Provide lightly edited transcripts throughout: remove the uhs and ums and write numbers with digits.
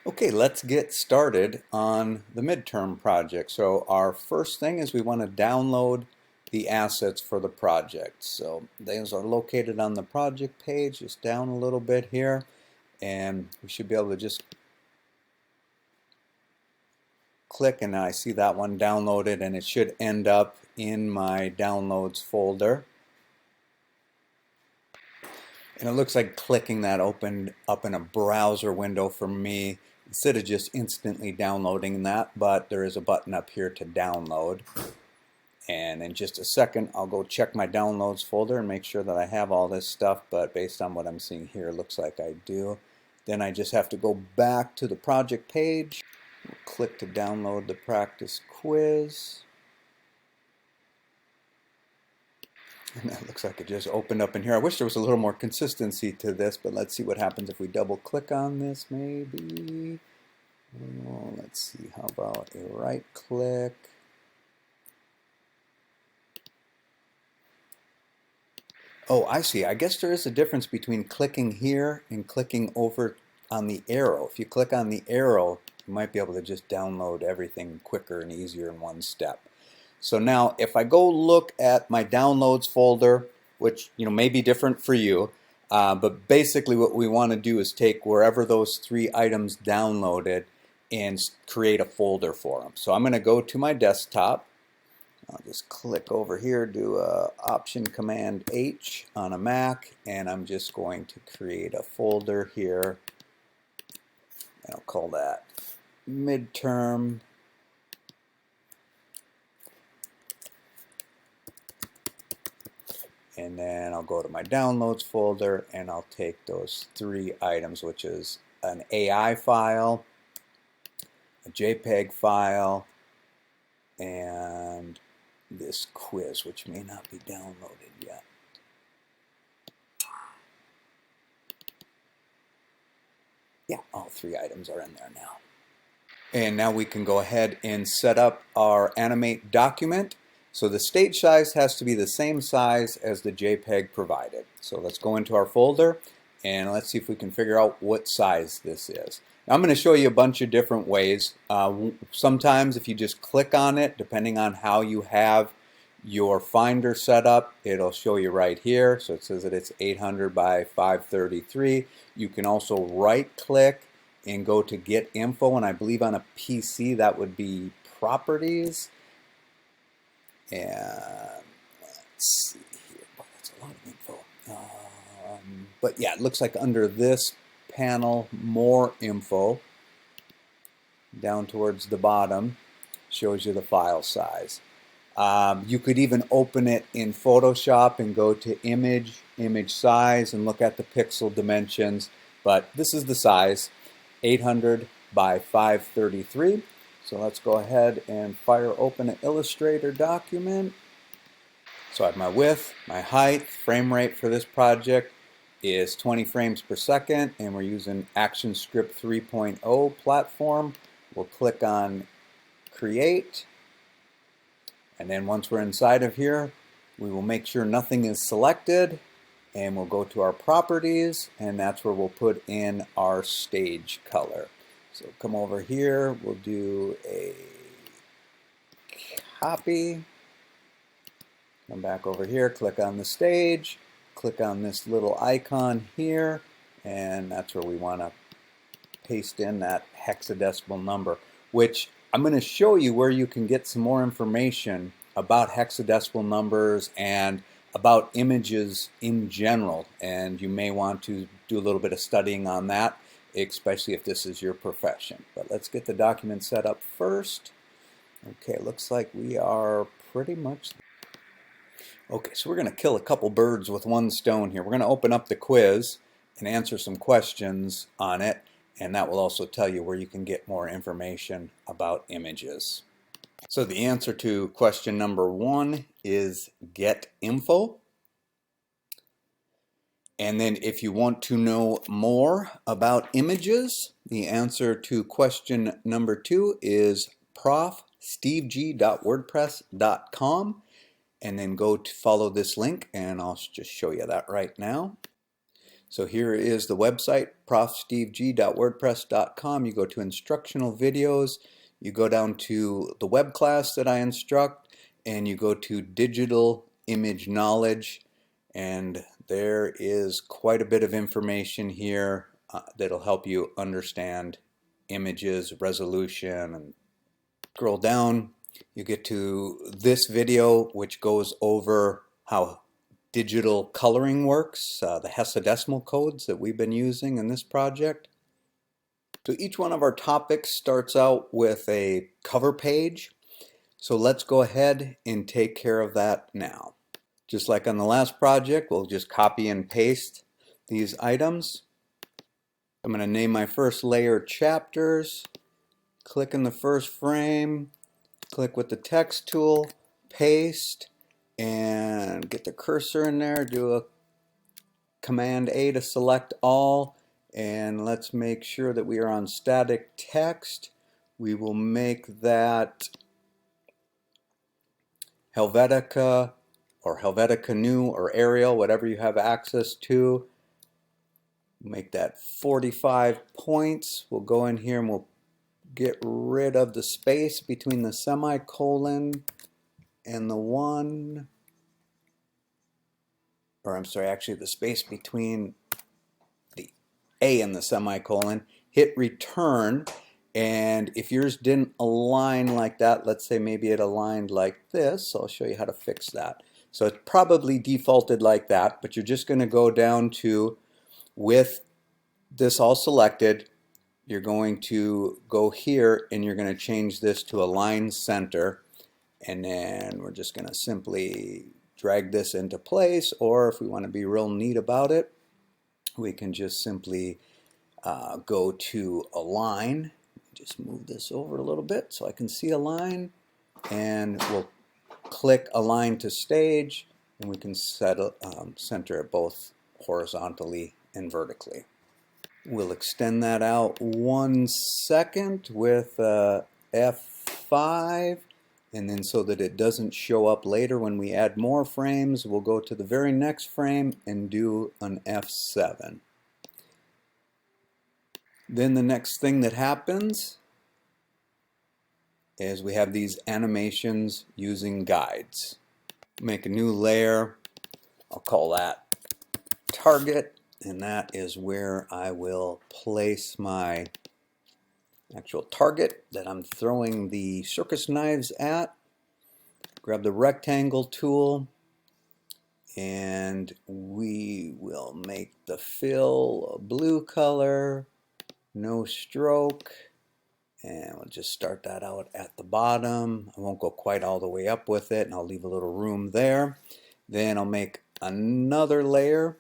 Okay, let's get started on the midterm project. So our first thing is we want to download the assets for the project. So those are located on the project page, just down a little bit here, and we should be able to just click, and I see that one downloaded, and it should end up in my downloads folder. And it looks like clicking that opened up in a browser window for me instead of just instantly downloading that, but there is a button up here to download. And in just a second I'll go check my downloads folder and make sure that I have all this stuff, but based on what I'm seeing here it looks like I do. Then I just have to go back to the project page, click to download the practice quiz. And that looks like it just opened up in here. I wish there was a little more consistency to this, but let's see what happens if we double click on this maybe. Oh, let's see, how about a right click? Oh, I see. I guess there is a difference between clicking here and clicking over on the arrow. If you click on the arrow, you might be able to just download everything quicker and easier in one step. So now if I go look at my downloads folder, which may be different for you, but basically what we want to do is take wherever those 3 items downloaded and create a folder for them. So I'm going to go to my desktop. I'll just click over here, do Option Command H on a Mac, and I'm just going to create a folder here. And I'll call that Midterm and then I'll go to my downloads folder and I'll take those 3 items, which is an AI file, a JPEG file, and this quiz, which may not be downloaded yet. Yeah, all 3 items are in there now. And now we can go ahead and set up our animate document. So the stage size has to be the same size as the JPEG provided. So let's go into our folder and let's see if we can figure out what size this is. Now I'm going to show you a bunch of different ways. Sometimes if you just click on it, depending on how you have your Finder set up, it'll show you right here. So it says that it's 800 by 533. You can also right click and go to get info, and I believe on a PC that would be properties. And let's see here, boy, that's a lot of info. But yeah, it looks like under this panel, more info, down towards the bottom, shows you the file size. You could even open it in Photoshop and go to image size, and look at the pixel dimensions. But this is the size, 800 by 533. So let's go ahead and fire open an Illustrator document. So I have my width, my height, frame rate for this project is 20 frames per second, and we're using ActionScript 3.0 platform. We'll click on Create, and then once we're inside of here, we will make sure nothing is selected, and we'll go to our properties, and that's where we'll put in our stage color. So come over here, we'll do a copy, come back over here, click on the stage, click on this little icon here, and that's where we want to paste in that hexadecimal number, which I'm going to show you where you can get some more information about hexadecimal numbers and about images in general, and you may want to do a little bit of studying on that, especially if this is your profession. But let's get the document set up first. Okay, looks like we are pretty much... Okay, so we're going to kill a couple birds with one stone here. We're going to open up the quiz and answer some questions on it, and that will also tell you where you can get more information about images. So the answer to question number 1 is get info. And then if you want to know more about images, the answer to question number 2 is profsteveg.wordpress.com, and then go to follow this link, and I'll just show you that right now. So here is the website, profsteveg.wordpress.com. You go to instructional videos, you go down to the web class that I instruct, and you go to digital image knowledge, and there is quite a bit of information here that'll help you understand images, resolution, and scroll down. You get to this video, which goes over how digital coloring works, the hexadecimal codes that we've been using in this project. So each one of our topics starts out with a cover page. So let's go ahead and take care of that now. Just like on the last project, we'll just copy and paste these items. I'm going to name my first layer chapters, click in the first frame, click with the text tool, paste, and get the cursor in there, do a Command A to select all, and let's make sure that we are on static text. We will make that Helvetica or Helvetica New or Arial, whatever you have access to. Make that 45 points. We'll go in here and we'll get rid of the space between the semicolon and the one, or I'm sorry, actually the space between the A and the semicolon. Hit return, and if yours didn't align like that, let's say maybe it aligned like this, I'll show you how to fix that. So it's probably defaulted like that, but you're just going to go down to, with this all selected, you're going to go here and you're going to change this to align center, and then we're just going to simply drag this into place, or if we want to be real neat about it, we can just simply go to align. Just move this over a little bit so I can see align, and we'll click align to stage, and we can center it both horizontally and vertically. We'll extend that out 1 second with F5, and then so that it doesn't show up later when we add more frames, we'll go to the very next frame and do an F7. Then the next thing that happens is we have these animations using guides. Make a new layer. I'll call that target, and that is where I will place my actual target that I'm throwing the circus knives at. Grab the rectangle tool, and we will make the fill a blue color, no stroke, and we'll just start that out at the bottom. I won't go quite all the way up with it, and I'll leave a little room there. Then I'll make another layer,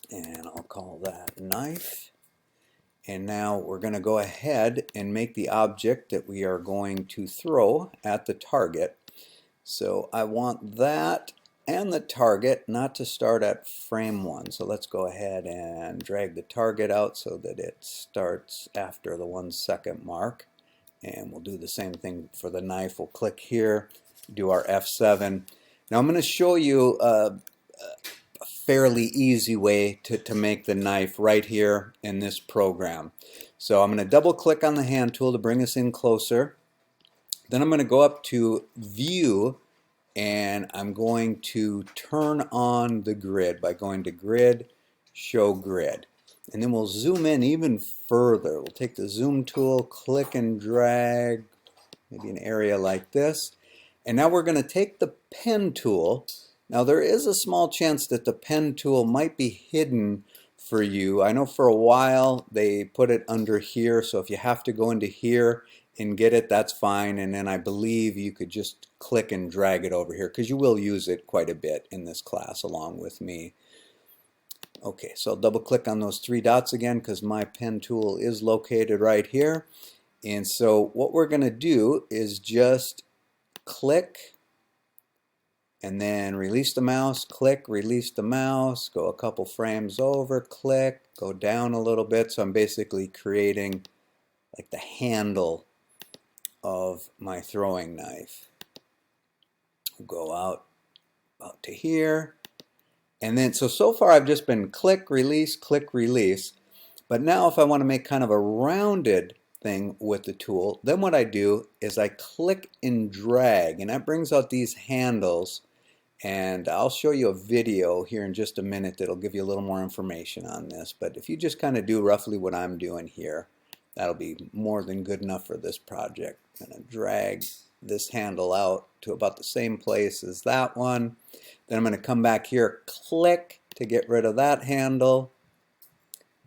and I'll call that knife. And now we're going to go ahead and make the object that we are going to throw at the target. So I want that and the target not to start at frame 1. So let's go ahead and drag the target out so that it starts after the 1 second mark. And we'll do the same thing for the knife. We'll click here, do our F7. Now I'm going to show you a fairly easy way to make the knife right here in this program. So I'm going to double click on the hand tool to bring us in closer. Then I'm going to go up to View, and I'm going to turn on the grid by going to Grid, Show Grid. And then we'll zoom in even further. We'll take the zoom tool, click and drag, maybe an area like this. And now we're going to take the pen tool. Now there is a small chance that the pen tool might be hidden for you. I know for a while they put it under here, so if you have to go into here and get it, that's fine. And then I believe you could just click and drag it over here, because you will use it quite a bit in this class along with me. Okay, so I'll double click on those 3 dots again because my pen tool is located right here. And so what we're going to do is just click and then release the mouse, click, release the mouse, go a couple frames over, click, go down a little bit. So I'm basically creating like the handle of my throwing knife. Go out to here, And then, so far I've just been click, release, but now if I want to make kind of a rounded thing with the tool, then what I do is I click and drag, and that brings out these handles, and I'll show you a video here in just a minute that'll give you a little more information on this. But if you just kind of do roughly what I'm doing here, that'll be more than good enough for this project. I'm going to drag this handle out to about the same place as that one. Then I'm going to come back here, click to get rid of that handle,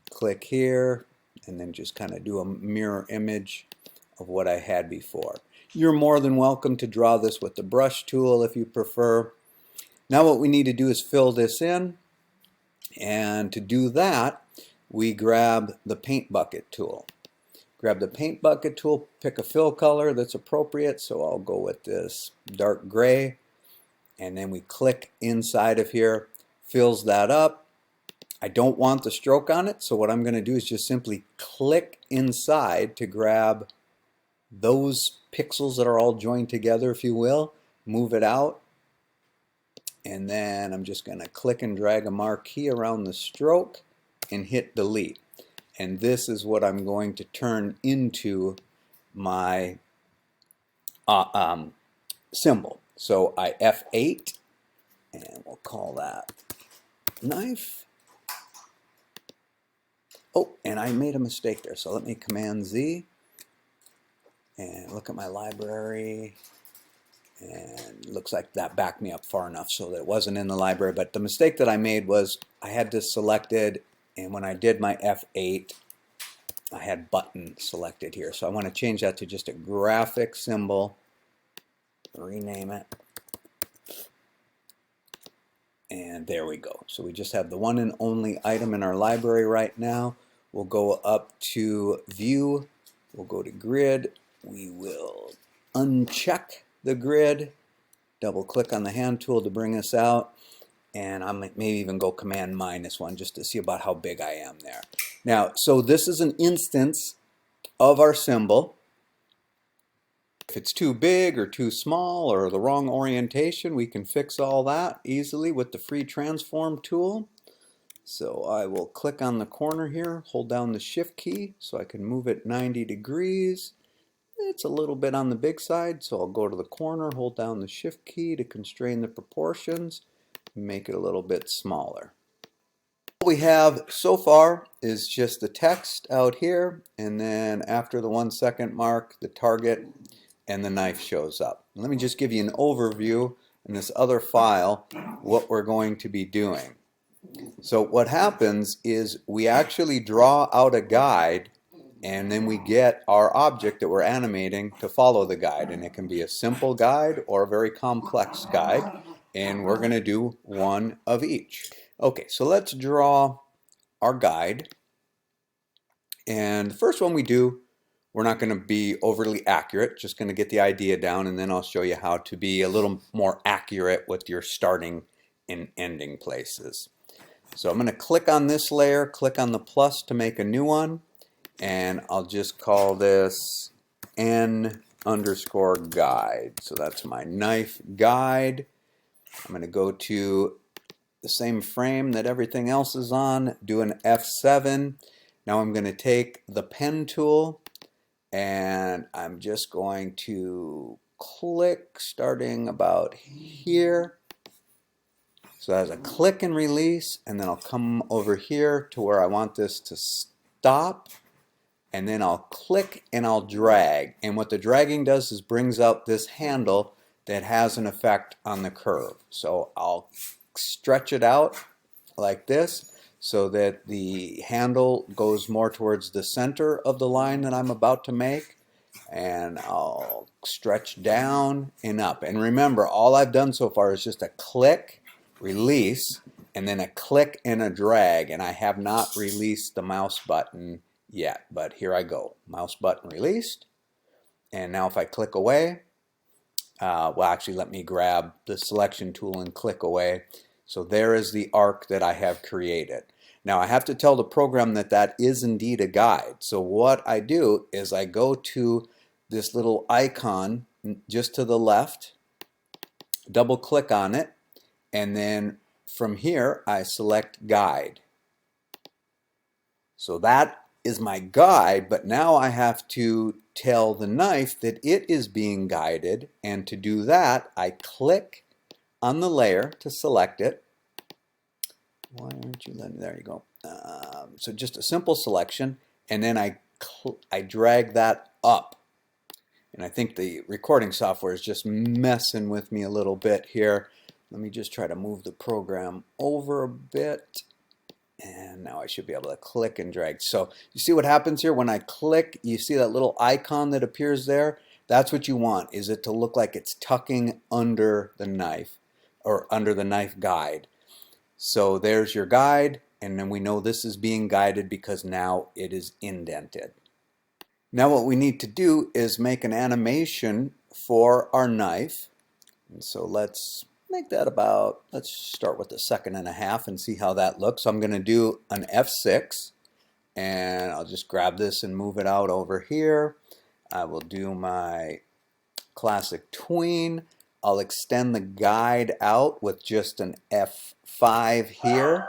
click here, and then just kind of do a mirror image of what I had before. You're more than welcome to draw this with the brush tool if you prefer. Now what we need to do is fill this in, and to do that we grab the paint bucket tool. Grab the paint bucket tool, pick a fill color that's appropriate, so I'll go with this dark gray, and then we click inside of here, fills that up. I don't want the stroke on it, so what I'm going to do is just simply click inside to grab those pixels that are all joined together, if you will, move it out, and then I'm just going to click and drag a marquee around the stroke and hit delete. And this is what I'm going to turn into my symbol. So I F8, and we'll call that knife. Oh, and I made a mistake there, so let me Command Z and look at my library, and it looks like that backed me up far enough so that it wasn't in the library. But the mistake that I made was I had this selected, and when I did my F8 I had button selected here, so I want to change that to just a graphic symbol, rename it, and there we go. So we just have the one and only item in our library right now. We'll go up to view, we'll go to grid, we will uncheck the grid, double click on the hand tool to bring us out, and I may even go Command -1 just to see about how big I am there. Now, so this is an instance of our symbol. If it's too big or too small or the wrong orientation, we can fix all that easily with the free transform tool. So I will click on the corner here, hold down the shift key so I can move it 90 degrees. It's a little bit on the big side, so I'll go to the corner, hold down the shift key to constrain the proportions, make it a little bit smaller. What we have so far is just the text out here, and then after the 1 second mark, the target and the knife shows up. Let me just give you an overview in this other file what we're going to be doing. So what happens is we actually draw out a guide, and then we get our object that we're animating to follow the guide, and it can be a simple guide or a very complex guide, and we're going to do one of each. Okay, so let's draw our guide, and the first one we do, we're not going to be overly accurate, just going to get the idea down, and then I'll show you how to be a little more accurate with your starting and ending places. So I'm going to click on this layer, click on the plus to make a new one, and I'll just call this N_guide. So that's my knife guide. I'm going to go to the same frame that everything else is on, do an F7. Now I'm going to take the pen tool, and I'm just going to click starting about here. So as a click and release, and then I'll come over here to where I want this to stop, and then I'll click and I'll drag. And what the dragging does is brings out this handle that has an effect on the curve. So I'll stretch it out like this so that the handle goes more towards the center of the line that I'm about to make, and I'll stretch down and up. And remember, all I've done so far is just a click, release, and then a click and a drag, and I have not released the mouse button yet, but here I go. Mouse button released, and now if I click away, well, actually let me grab the selection tool and click away. So there is the arc that I have created. Now I have to tell the program that that is indeed a guide. So what I do is I go to this little icon just to the left, double click on it, and then from here, I select guide. So that is my guide, but now I have to tell the knife that it is being guided, and to do that, I click on the layer to select it. Why aren't you letting, there you go. So just a simple selection, and then I drag that up. And I think the recording software is just messing with me a little bit here. Let me just try to move the program over a bit. And now I should be able to click and drag. So you see what happens here? When I click, you see that little icon that appears there? That's what you want, is it to look like it's tucking under the knife, or under the knife guide. So there's your guide, and then we know this is being guided because now it is indented. Now what we need to do is make an animation for our knife. And so let's make that about, let's start with 1.5 seconds and see how that looks. So I'm going to do an F6, and I'll just grab this and move it out over here. I will do my classic tween. I'll extend the guide out with just an F5 here.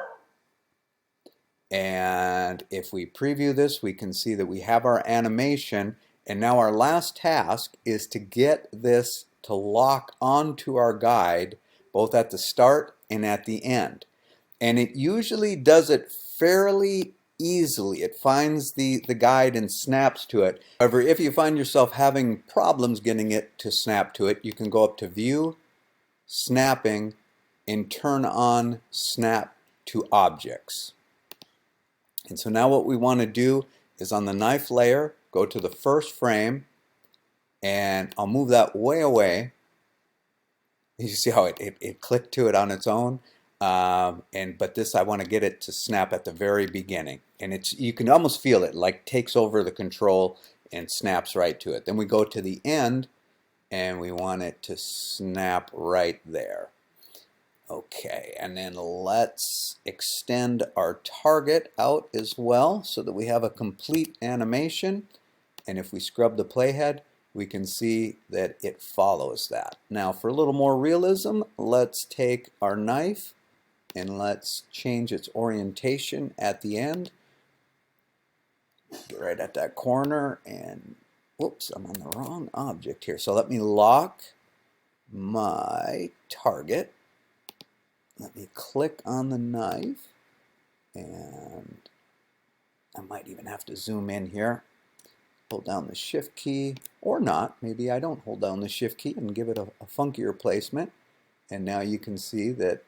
And if we preview this, we can see that we have our animation. And now our last task is to get this to lock onto our guide, both at the start and at the end. And it usually does it fairly easily. It finds the guide and snaps to it. However, if you find yourself having problems getting it to snap to it, you can go up to View, Snapping, and turn on Snap to Objects. And so now what we want to do is on the knife layer, go to the first frame, and I'll move that way away. You see how it clicked to it on its own? But this, I want to get it to snap at the very beginning. And you can almost feel it, like takes over the control and snaps right to it. Then we go to the end, and we want it to snap right there. Okay, and then let's extend our target out as well so that we have a complete animation. And if we scrub the playhead, we can see that it follows that. Now for a little more realism, let's take our knife and let's change its orientation at the end. Get right at that corner, and whoops, I'm on the wrong object here. So let me lock my target. Let me click on the knife, and I might even have to zoom in here. Hold down the shift key, or not. Maybe I don't hold down the shift key and give it a funkier placement. And now you can see that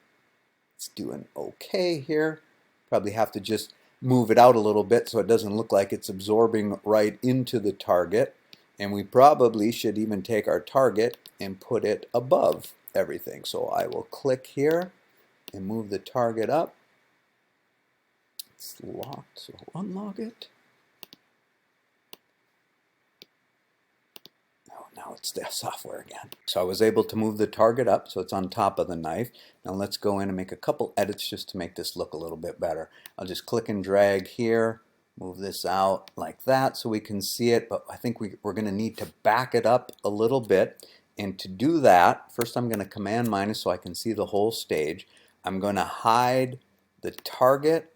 it's doing okay here. Probably have to just move it out a little bit so it doesn't look like it's absorbing right into the target. And we probably should even take our target and put it above everything. So I will click here and move the target up. It's locked, so unlock it. Oh, now it's the software again. So I was able to move the target up so it's on top of the knife. Now let's go in and make a couple edits just to make this look a little bit better. I'll just click and drag here, move this out like that so we can see it, but I think we're going to need to back it up a little bit. And to do that, first I'm going to Command minus so I can see the whole stage. I'm going to hide the target,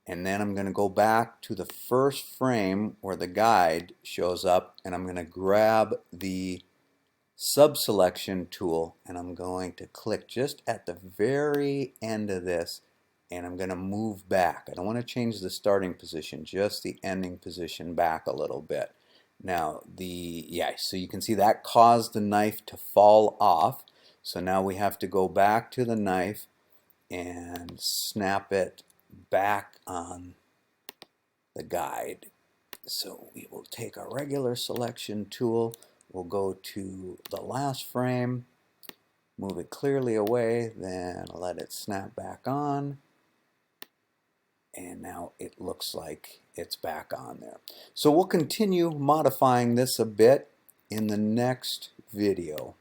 and then I'm going to go back to the first frame where the guide shows up, and I'm going to grab the subselection tool, and I'm going to click just at the very end of this, and I'm going to move back. I don't want to change the starting position, just the ending position back a little bit. Now so you can see that caused the knife to fall off. So now we have to go back to the knife and snap it back on the guide. So we will take our regular selection tool, we'll go to the last frame, move it clearly away, then let it snap back on, and now it looks like it's back on there. So we'll continue modifying this a bit in the next video.